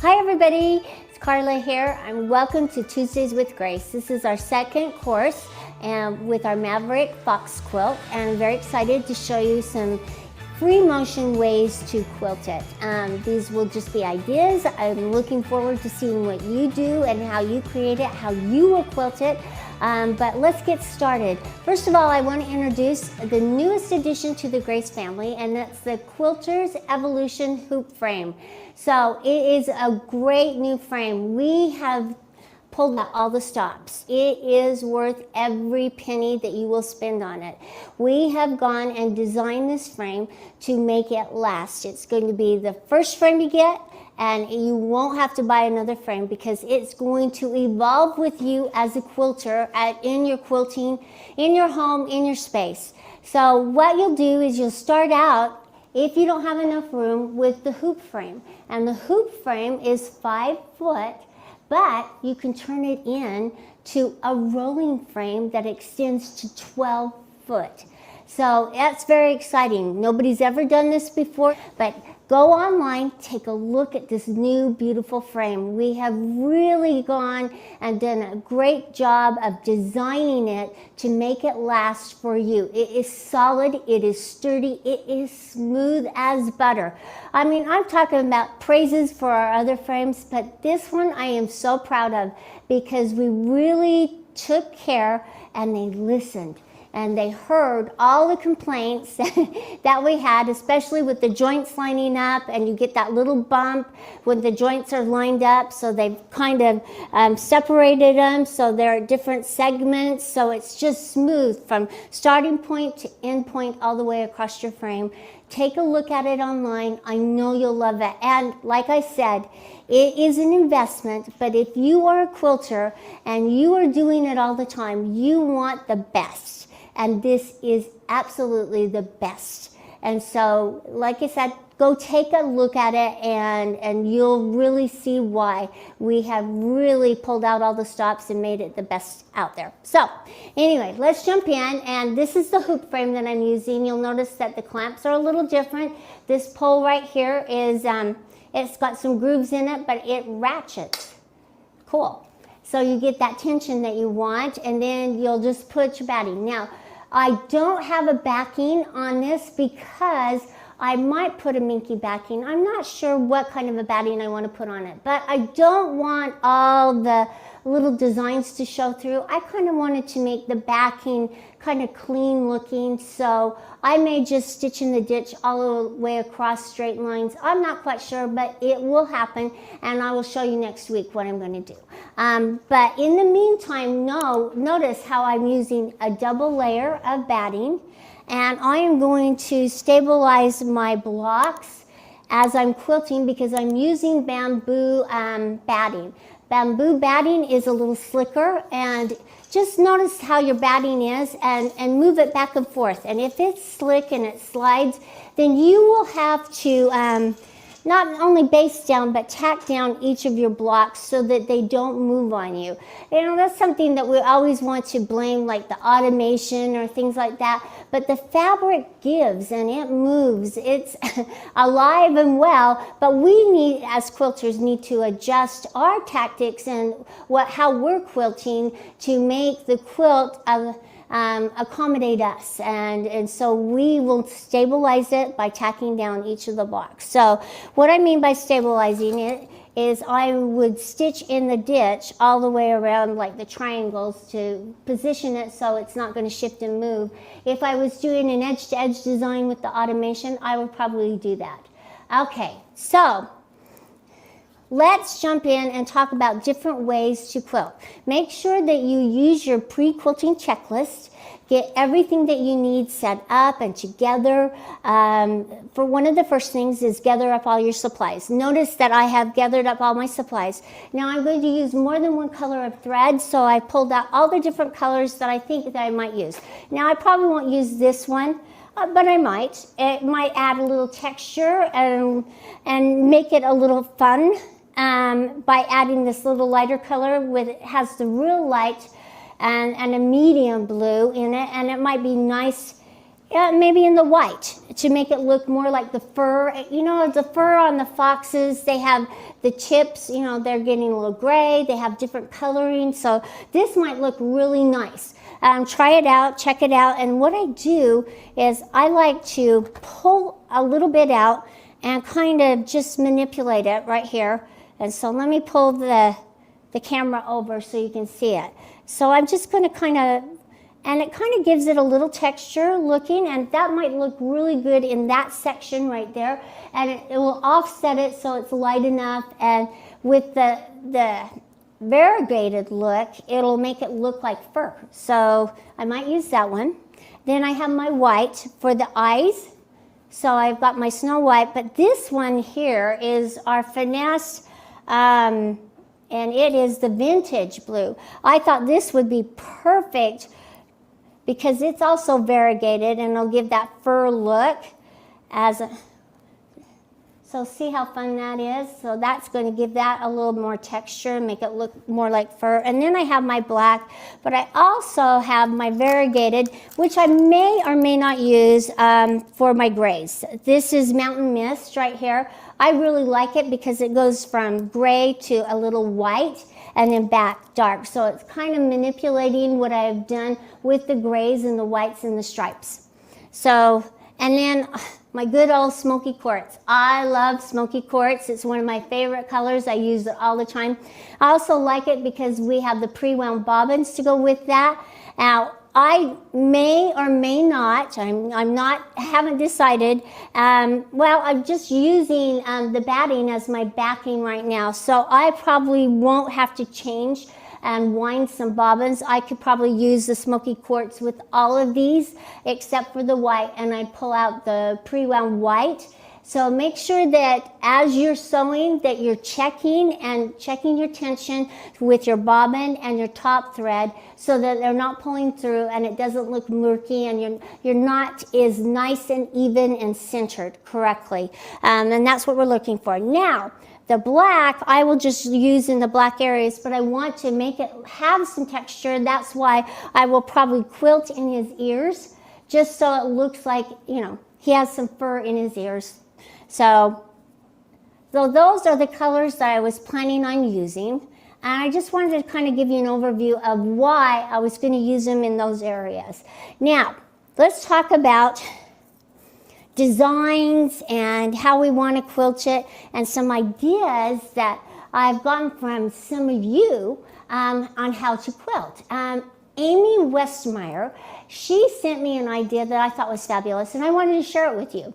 Hi everybody, it's Karla here and welcome to Tuesdays with Grace. This is our second course with our Maverick box quilt, and I'm very excited to show you some free motion ways to quilt it. These will just be ideas. I'm looking forward to seeing what you do and how you create it, how you will quilt it. But let's get started. First of all, I want to introduce the newest addition to the Grace family, and that's the Quilter's Evolution Hoop Frame. So it is a great new frame. We have pulled out all the stops. It is worth every penny that you will spend on it. We have gone and designed this frame to make it last. It's going to be the first frame you get, and you won't have to buy another frame because it's going to evolve with you as a quilter in your quilting, in your home, in your space. So what you'll do is you'll start out, if you don't have enough room, with the hoop frame. And the hoop frame is 5 foot, but you can turn it in to a rolling frame that extends to 12 foot. So that's very exciting. Nobody's ever done this before, but go online, take a look at this new beautiful frame. We have really gone and done a great job of designing it to make it last for you. It is solid, it is sturdy, it is smooth as butter. I mean, I'm talking about praises for our other frames, but this one I am so proud of because we really took care and they listened. And they heard all the complaints that we had, especially with the joints lining up, and you get that little bump when the joints are lined up. So they've kind of separated them so they're at different segments. So it's just smooth from starting point to end point all the way across your frame. Take a look at it online. I know you'll love it. And like I said, it is an investment, but if you are a quilter and you are doing it all the time, you want the best. And this is absolutely the best. And so, like I said, go take a look at it and you'll really see why we have really pulled out all the stops and made it the best out there. So anyway, let's jump in, and this is the hoop frame that I'm using. You'll notice that the clamps are a little different. This pole right here is, it's got some grooves in it, but it ratchets. Cool. So you get that tension that you want, and then you'll just put your batting. Now, I don't have a backing on this because I might put a minky backing. I'm not sure what kind of a batting I want to put on it, but I don't want all the little designs to show through. I kind of wanted to make the backing kind of clean looking, so I may just stitch in the ditch all the way across straight lines. I'm not quite sure, but it will happen, and I will show you next week what I'm going to do. But in the meantime, notice how I'm using a double layer of batting, and I am going to stabilize my blocks as I'm quilting because I'm using bamboo batting. Bamboo batting is a little slicker, and just notice how your batting is and move it back and forth. And if it's slick and it slides, then you will have to not only base down, but tack down each of your blocks so that they don't move on you. You know, that's something that we always want to blame, like the automation or things like that. But the fabric gives and it moves. It's alive and well, but we need, as quilters, need to adjust our tactics and how we're quilting to make the quilt accommodate us, and so we will stabilize it by tacking down each of the blocks. So what I mean by stabilizing it is I would stitch in the ditch all the way around, like the triangles, to position it so it's not going to shift and move. If I was doing an edge-to-edge design with the automation, I would probably do that. Okay, so let's jump in and talk about different ways to quilt. Make sure that you use your pre-quilting checklist. Get everything that you need set up and together. For one of the first things is gather up all your supplies. Notice that I have gathered up all my supplies. Now I'm going to use more than one color of thread, so I pulled out all the different colors that I think that I might use. Now I probably won't use this one, but I might. It might add a little texture and make it a little fun. By adding this little lighter color it has the real light and a medium blue in it, and it might be nice Yeah, maybe in the white to make it look more like the fur. You know, the fur on the foxes, they have the chips, you know, they're getting a little gray. They have different coloring. So this might look really nice. Try it out, check it out. And what I do is I like to pull a little bit out and kind of just manipulate it right here. And so let me pull the camera over so you can see it. So I'm just going to kind of, and it kind of gives it a little texture looking, and that might look really good in that section right there. And it will offset it so it's light enough. And with the variegated look, it'll make it look like fur. So I might use that one. Then I have my white for the eyes. So I've got my Snow White, but this one here is our finesse, and it is the vintage blue. I thought this would be perfect because it's also variegated and it'll give that fur look as a, so see how fun that is? So that's going to give that a little more texture and make it look more like fur. And then I have my black, but I also have my variegated, which I may or may not use for my grays. This is Mountain Mist right here. I really like it because it goes from gray to a little white and then back dark. So it's kind of manipulating what I've done with the grays and the whites and the stripes. So, and then my good old smoky quartz. I love smoky quartz. It's one of my favorite colors. I use it all the time. I also like it because we have the pre-wound bobbins to go with that. Now, I may or may not, haven't decided. Well, I'm just using the batting as my backing right now. So I probably won't have to change and wind some bobbins. I could probably use the smoky quartz with all of these except for the white, and I pull out the pre-wound white. So make sure that as you're sewing that you're checking your tension with your bobbin and your top thread so that they're not pulling through and it doesn't look murky and your knot is nice and even and centered correctly. And that's what we're looking for. Now, the black, I will just use in the black areas, but I want to make it have some texture. That's why I will probably quilt in his ears, just so it looks like, you know, he has some fur in his ears. So those are the colors that I was planning on using. And I just wanted to kind of give you an overview of why I was going to use them in those areas. Now, let's talk about designs and how we want to quilt it and some ideas that I've gotten from some of you on how to quilt. Amy Westmeyer, she sent me an idea that I thought was fabulous and I wanted to share it with you.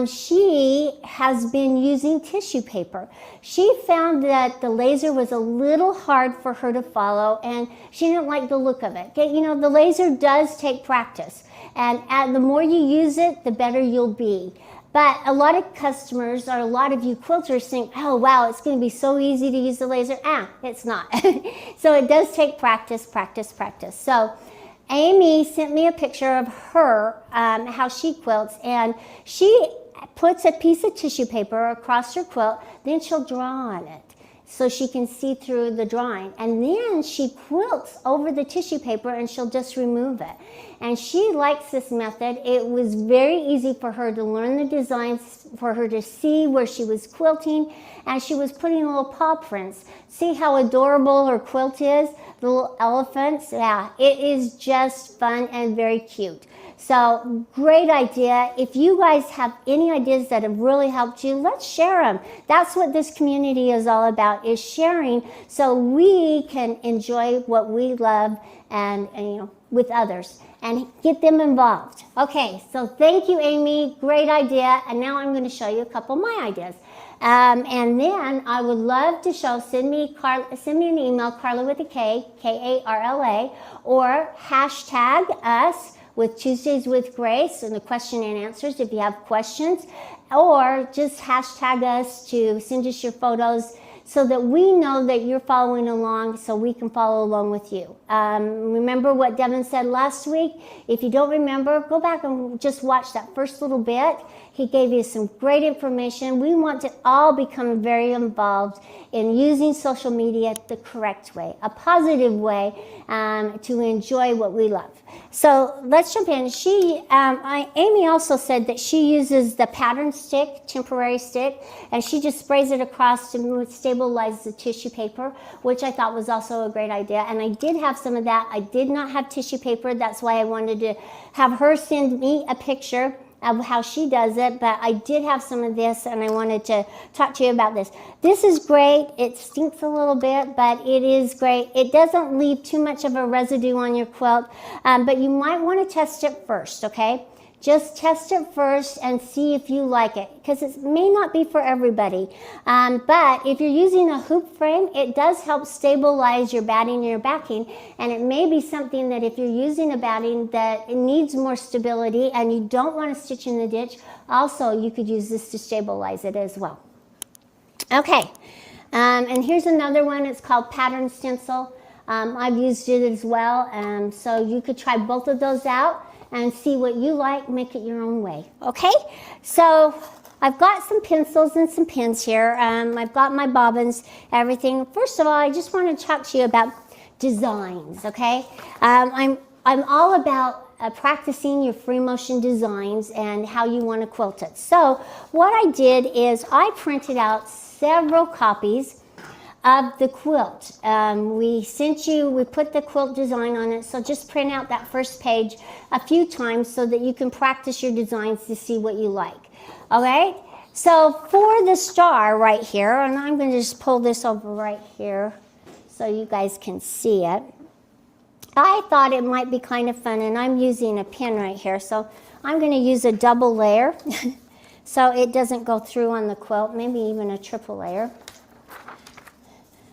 She has been using tissue paper. She found that the laser was a little hard for her to follow and she didn't like the look of it. You know, the laser does take practice. And the more you use it, the better you'll be. But a lot of customers or a lot of you quilters think, oh, wow, it's going to be so easy to use the laser. It's not. So it does take practice, practice, practice. So Amy sent me a picture of her, how she quilts, and she puts a piece of tissue paper across her quilt, then she'll draw on it so she can see through the drawing. And then she quilts over the tissue paper and she'll just remove it. And she likes this method. It was very easy for her to learn the designs, for her to see where she was quilting, and she was putting little paw prints. See how adorable her quilt is? The little elephants. Yeah, it is just fun and very cute. So great idea. If you guys have any ideas that have really helped you, let's share them. That's what this community is all about, is sharing so we can enjoy what we love and you know, with others and get them involved. Okay, so thank you, Amy. Great idea. And now I'm going to show you a couple of my ideas. And then I would love to send me an email, Karla with a K, K-A-R-L-A, or hashtag us with Tuesdays with Grace and the question and answers if you have questions, or just hashtag us to send us your photos so that we know that you're following along, so we can follow along with you. Remember what Devin said last week? If you don't remember, go back and just watch that first little bit. He gave you some great information. We want to all become very involved in using social media the correct way, a positive way, to enjoy what we love. So let's jump in. Amy also said that she uses the pattern stick, temporary stick, and she just sprays it across to stabilize the tissue paper, which I thought was also a great idea. And I did have some of that. I did not have tissue paper. That's why I wanted to have her send me a picture of how she does it, but I did have some of this and I wanted to talk to you about this. This is great. It stinks a little bit, but it is great. It doesn't leave too much of a residue on your quilt, but you might want to test it first, okay? Just test it first and see if you like it, because it may not be for everybody. But if you're using a hoop frame, it does help stabilize your batting and your backing, and it may be something that if you're using a batting that it needs more stability and you don't want to stitch in the ditch, also you could use this to stabilize it as well. Okay, and here's another one. It's called Pattern Stencil. I've used it as well, so you could try both of those out and see what you like, make it your own way, okay? So I've got some pencils and some pens here. I've got my bobbins, everything. First of all, I just want to talk to you about designs, okay? I'm all about practicing your free motion designs and how you want to quilt it. So what I did is I printed out several copies of the quilt. We put the quilt design on it, so just print out that first page a few times so that you can practice your designs to see what you like. Okay, so for the star right here, and I'm going to just pull this over right here so you guys can see it. I thought it might be kind of fun, and I'm using a pen right here, so I'm going to use a double layer so it doesn't go through on the quilt, maybe even a triple layer,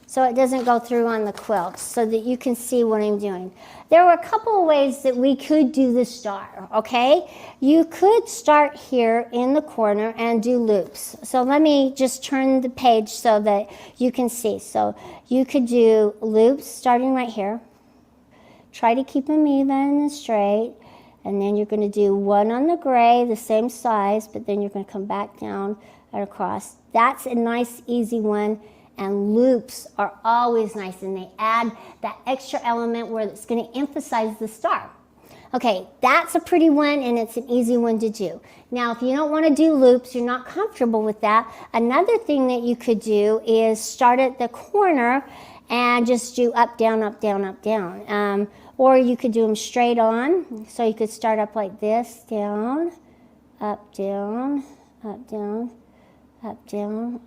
so it doesn't go through on the quilt, so that you can see what I'm doing. There were a couple of ways that we could do the star, okay? You could start here in the corner and do loops. So let me just turn the page so that you can see. So you could do loops starting right here. Try to keep them even and straight. And then you're going to do one on the gray, the same size, but then you're going to come back down and across. That's a nice, easy one. And loops are always nice, and they add that extra element where it's going to emphasize the star. Okay, that's a pretty one, and it's an easy one to do. Now, if you don't want to do loops, you're not comfortable with that, another thing that you could do is start at the corner and just do up, down, up, down, up, down. Or you could do them straight on. So you could start up like this, down, up, down, up, down, up, down.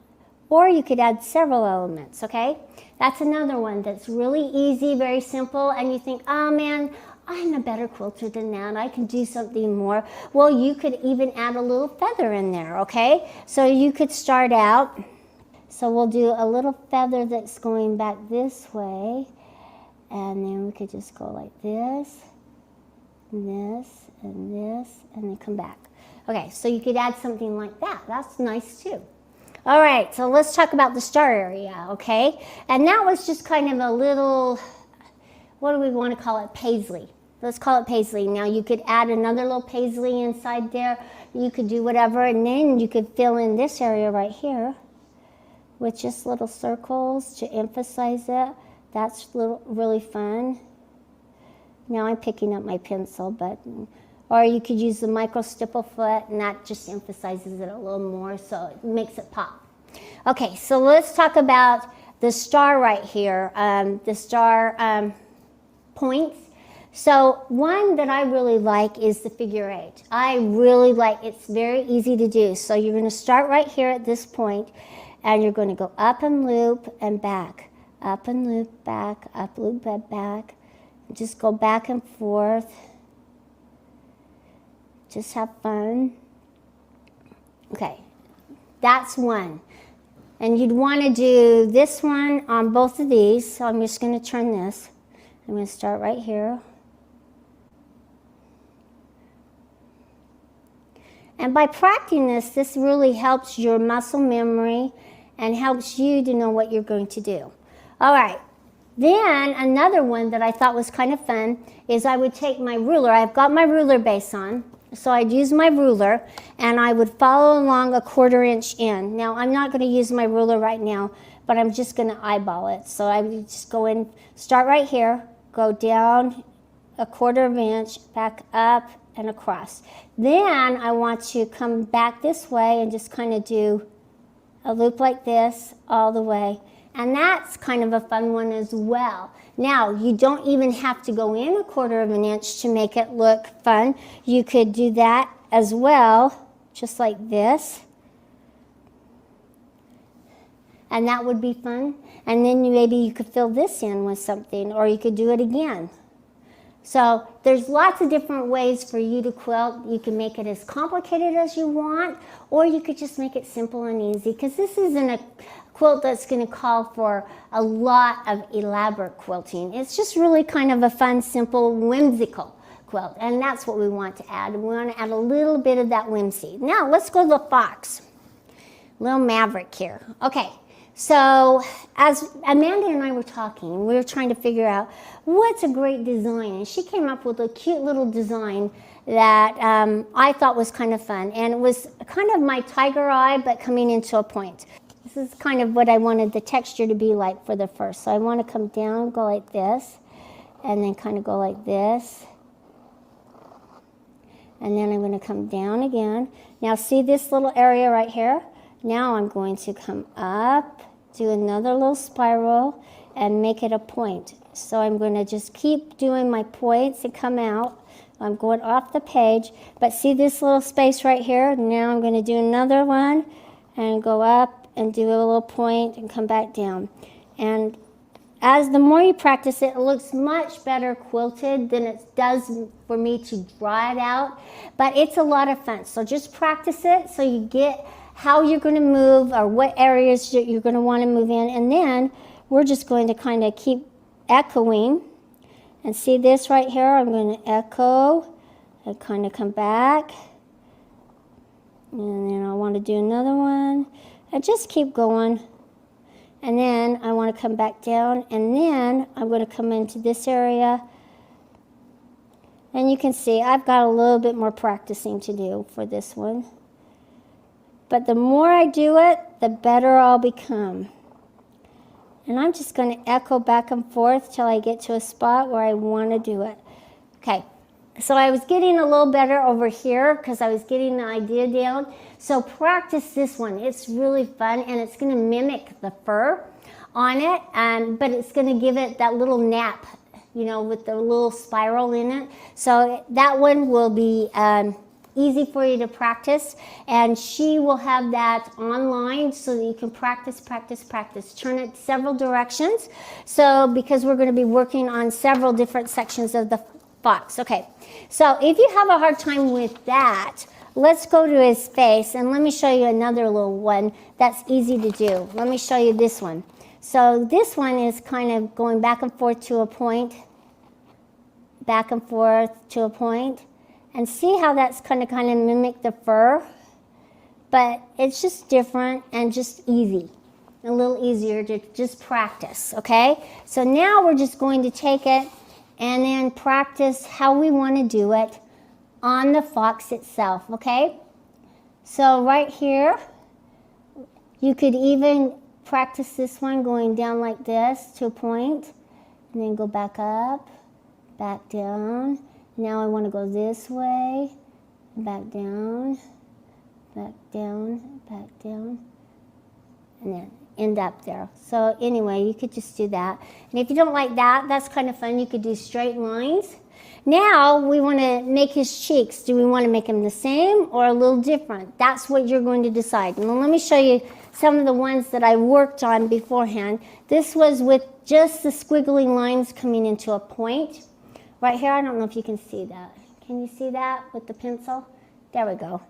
Or you could add several elements, okay? That's another one that's really easy, very simple, and you think, oh man, I'm a better quilter than that. I can do something more. Well, you could even add a little feather in there, okay? So you could start out. So we'll do a little feather that's going back this way, and then we could just go like this, and this, and this, and then come back. Okay, so you could add something like that. That's nice too. All right, so let's talk about the star area, okay? And that was just kind of a little, what do we want to call it? Paisley. Let's call it paisley. Now you could add another little paisley inside there. You could do whatever, and then you could fill in this area right here with just little circles to emphasize it. That's really fun. Now I'm picking up my pencil, but... Or you could use the micro stipple foot, and that just emphasizes it a little more, so it makes it pop. Okay, so let's talk about the star right here, the star points. So one that I really like is the figure 8. I really like, it's very easy to do. So you're going to start right here at this point, and you're going to go up and loop and back, up and loop back, up, loop, back. Just go back and forth. Just have fun. Okay, that's one. And you'd want to do this one on both of these. So I'm just going to turn this. I'm going to start right here. And by practicing this really helps your muscle memory and helps you to know what you're going to do. All right. Then another one that I thought was kind of fun is I would take my ruler. I've got my ruler base on, so I'd use my ruler and I would follow along a 1/4 inch in. Now I'm not going to use my ruler right now, but I'm just going to eyeball it. So I would just go in, start right here, go down a 1/4 inch, back up and across. Then I want to come back this way and just kind of do a loop like this all the way. And that's kind of a fun one as well. Now, you don't even have to go in a 1/4 inch to make it look fun. You could do that as well, just like this. And that would be fun. And then maybe you could fill this in with something, or you could do it again. So there's lots of different ways for you to quilt. You can make it as complicated as you want, or you could just make it simple and easy, because this isn't a quilt that's going to call for a lot of elaborate quilting. It's just really kind of a fun, simple, whimsical quilt, and that's what we want to add. We want to add a little bit of that whimsy. Now let's go to the fox. Little Maverick here. Okay, so as Amanda and I were talking, we were trying to figure out what's a great design, and she came up with a cute little design that I thought was kind of fun, and it was kind of my tiger eye but coming into a point. This is kind of what I wanted the texture to be like for the first. So I want to come down, go like this, and then kind of go like this. And then I'm going to come down again. Now see this little area right here? Now I'm going to come up, do another little spiral, and make it a point. So I'm going to just keep doing my points and come out. I'm going off the page, but see this little space right here? Now I'm going to do another one and go up and do a little point and come back down. And as the more you practice it, it looks much better quilted than it does for me to draw it out. But it's a lot of fun. So just practice it so you get how you're going to move or what areas you're going to want to move in. And then we're just going to kind of keep echoing. And see this right here? I'm going to echo and kind of come back. And then I want to do another one. And just keep going. And then I want to come back down, and then I'm going to come into this area. And you can see I've got a little bit more practicing to do for this one. But the more I do it, the better I'll become. And I'm just going to echo back and forth till I get to a spot where I want to do it. Okay. So I was getting a little better over here because I was getting the idea down. So practice this one. It's really fun, and it's going to mimic the fur on it, but it's going to give it that little nap, you know, with the little spiral in it. So that one will be easy for you to practice, and she will have that online so that you can practice, practice, practice. Turn it several directions. So because we're going to be working on several different sections of the fox. Okay, so if you have a hard time with that, let's go to his face, and let me show you another little one that's easy to do. Let me show you this one. So this one is kind of going back and forth to a point, back and forth to a point, and see how that's kind of mimic the fur, but it's just different and just easy, a little easier to just practice, okay? So now we're just going to take it and then practice how we want to do it on the fox itself, okay? So right here, you could even practice this one going down like this to a point, and then go back up, back down. Now I want to go this way, back down, back down, back down, and then end up there. So anyway, you could just do that. And if you don't like that, that's kind of fun. You could do straight lines. Now we want to make his cheeks. Do we want to make them the same or a little different? That's what you're going to decide. And let me show you some of the ones that I worked on beforehand. This was with just the squiggly lines coming into a point. Right here, I don't know if you can see that. Can you see that with the pencil? There we go.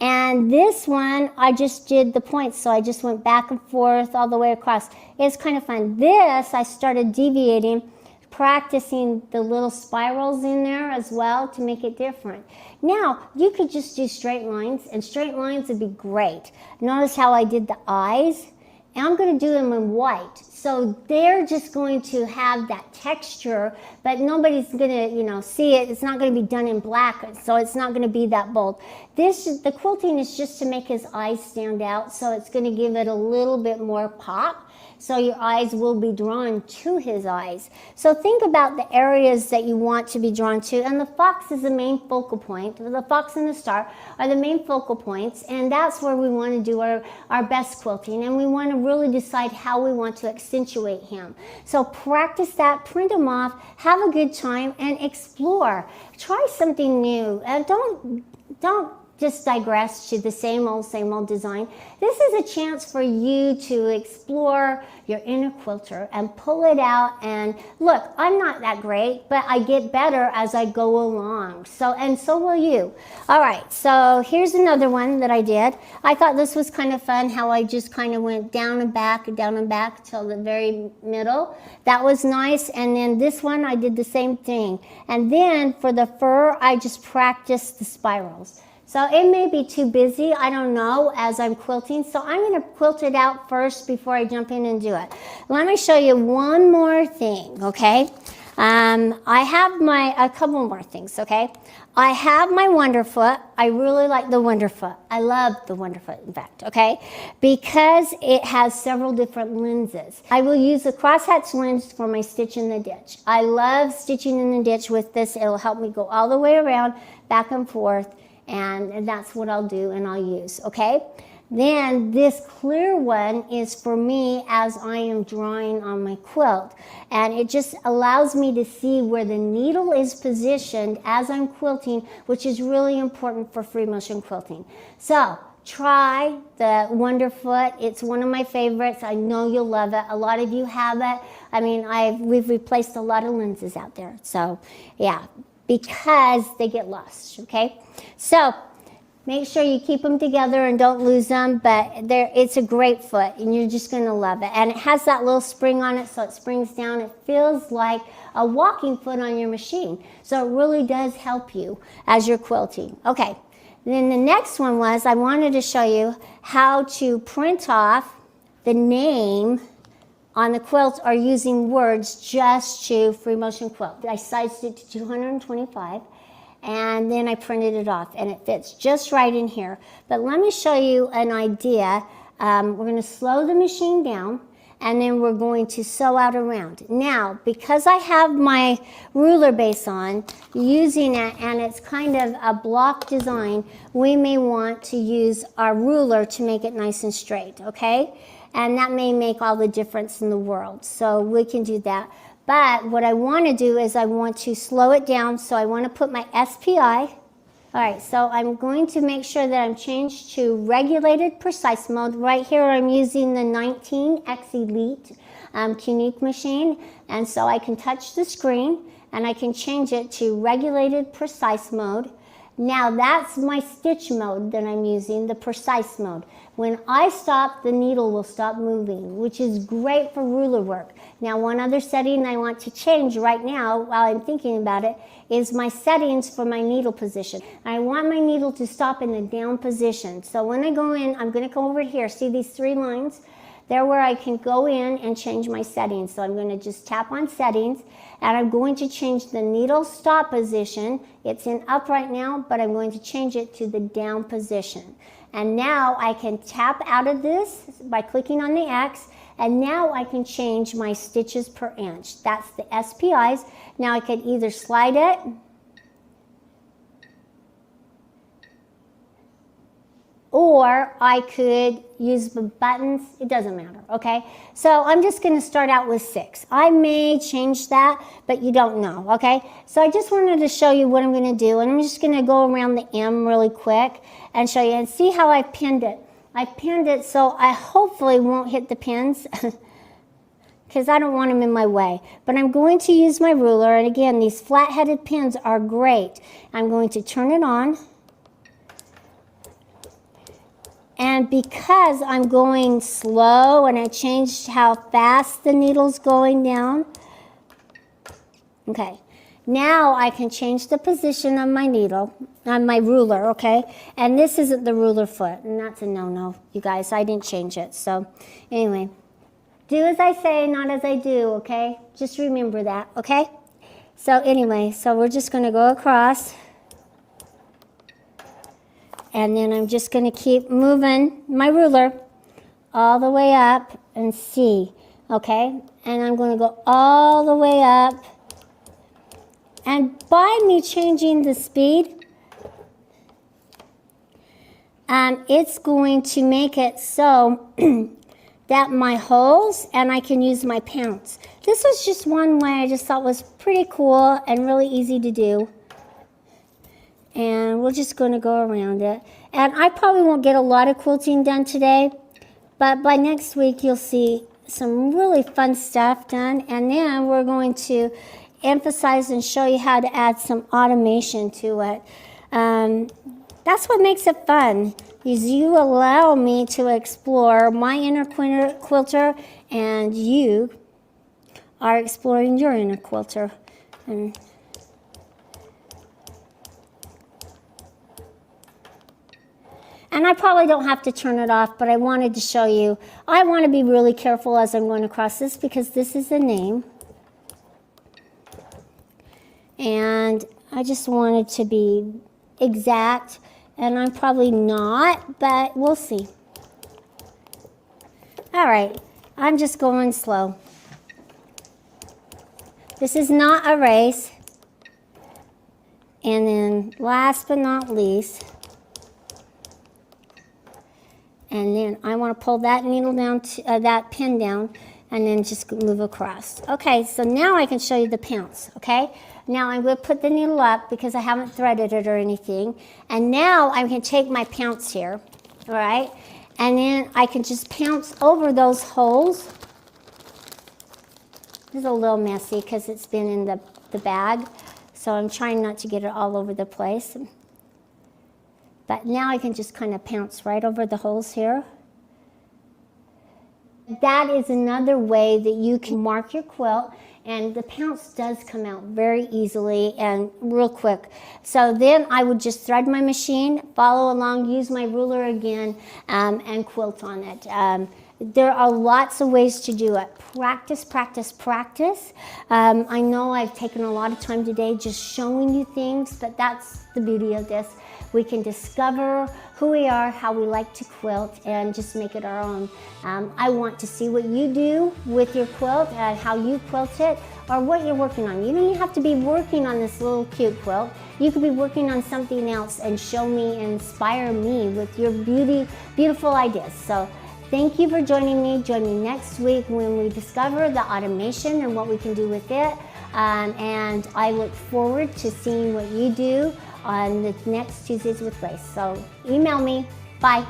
And this one, I just did the points, so I just went back and forth all the way across. It's kind of fun. This, I started deviating, practicing the little spirals in there as well to make it different. Now, you could just do straight lines, and straight lines would be great. Notice how I did the eyes, and I'm going to do them in white. So they're just going to have that texture, but nobody's going to, see it. It's not going to be done in black, so it's not going to be that bold. The quilting is just to make his eyes stand out, so it's going to give it a little bit more pop. So your eyes will be drawn to his eyes. So think about the areas that you want to be drawn to, and the fox is the main focal point. The fox and the star are the main focal points, and that's where we want to do our best quilting, and we want to really decide how we want to accentuate him. So practice that, print them off, have a good time, and explore. Try something new, and don't just digress to the same old design. This is a chance for you to explore your inner quilter and pull it out. And look, I'm not that great, but I get better as I go along. So will you. All right, so here's another one that I did. I thought this was kind of fun, how I just kind of went down and back till the very middle. That was nice. And then this one, I did the same thing. And then for the fur, I just practiced the spirals. So it may be too busy, I don't know, as I'm quilting. So I'm going to quilt it out first before I jump in and do it. Let me show you one more thing, okay? I have a couple more things, okay? I have my Wonderfoot. I really like the Wonderfoot. I love the Wonderfoot, in fact, okay? Because it has several different lenses. I will use the crosshatch lens for my stitch in the ditch. I love stitching in the ditch with this. It'll help me go all the way around, back and forth. And that's what I'll do and I'll use, okay? Then this clear one is for me as I am drawing on my quilt. And it just allows me to see where the needle is positioned as I'm quilting, which is really important for free motion quilting. So try the Wonderfoot. It's one of my favorites. I know you'll love it. A lot of you have it. I mean, we've replaced a lot of lenses out there. So yeah, because they get lost, okay? So make sure you keep them together and don't lose them, but it's a great foot, and you're just going to love it. And it has that little spring on it, so it springs down. It feels like a walking foot on your machine, so it really does help you as you're quilting. Okay, then the next one was I wanted to show you how to print off the name on the quilt or using words just to free motion quilt. I sized it to 225. And then I printed it off, and it fits just right in here. But let me show you an idea. We're going to slow the machine down, and then we're going to sew out around. Now, because I have my ruler base on, using it, and it's kind of a block design, we may want to use our ruler to make it nice and straight, okay? And that may make all the difference in the world. So we can do that. But what I want to do is I want to slow it down, so I want to put my SPI. All right, so I'm going to make sure that I'm changed to regulated precise mode. Right here I'm using the 19X Elite Unique machine, and so I can touch the screen and I can change it to regulated precise mode. Now that's my stitch mode that I'm using, the precise mode. When I stop, the needle will stop moving, which is great for ruler work. Now, one other setting I want to change right now while I'm thinking about it is my settings for my needle position. I want my needle to stop in the down position. So when I go in, I'm going to go over here. See these three lines? They're where I can go in and change my settings. So I'm going to just tap on settings, and I'm going to change the needle stop position. It's in up right now, but I'm going to change it to the down position. And now I can tap out of this by clicking on the X, and now I can change my stitches per inch. That's the SPIs. Now I could either slide it, or I could use the buttons. It doesn't matter, okay? So I'm just going to start out with 6. I may change that, but you don't know, okay? So I just wanted to show you what I'm going to do, and I'm just going to go around the M really quick and show you, and see how I pinned it. I pinned it so I hopefully won't hit the pins because I don't want them in my way. But I'm going to use my ruler, and again, these flat-headed pins are great. I'm going to turn it on. And because I'm going slow and I changed how fast the needle's going down, okay, Now I can change the position of my needle, on my ruler, okay? And this isn't the ruler foot, and that's a no-no, you guys. I didn't change it. So anyway, do as I say, not as I do, okay? Just remember that, okay? So anyway, so we're just going to go across. And then I'm just going to keep moving my ruler all the way up and see, okay? And I'm going to go all the way up. And by me changing the speed, it's going to make it so that my holes, and I can use my pounce. This was just one way I just thought was pretty cool and really easy to do. And we're just going to go around it. And I probably won't get a lot of quilting done today, but by next week you'll see some really fun stuff done. And then we're going to emphasize and show you how to add some automation to it. That's what makes it fun, is you allow me to explore my inner quilter, and you are exploring your inner quilter. And I probably don't have to turn it off, but I wanted to show you. I want to be really careful as I'm going across this, because this is a name. And I just wanted to be exact, and I'm probably not, but we'll see. All right, I'm just going slow. This is not a race. And then last but not least, and then I want to pull that needle down, that pin down, and then just move across. Okay, so now I can show you the pounce, okay? Now I'm going to put the needle up because I haven't threaded it or anything. And now I can take my pounce here, all right? And then I can just pounce over those holes. This is a little messy because it's been in the bag. So I'm trying not to get it all over the place. But now I can just kind of pounce right over the holes here. That is another way that you can mark your quilt, and the pounce does come out very easily and real quick. So then I would just thread my machine, follow along, use my ruler again, and quilt on it. There are lots of ways to do it. Practice, practice, practice. I know I've taken a lot of time today just showing you things, but that's the beauty of this. We can discover who we are, how we like to quilt, and just make it our own. I want to see what you do with your quilt, and how you quilt it, or what you're working on. You don't even have to be working on this little cute quilt. You could be working on something else and show me, inspire me with your beautiful ideas. So thank you for joining me. Join me next week when we discover the automation and what we can do with it. And I look forward to seeing what you do on the next Tuesdays with Grace. So email me. Bye.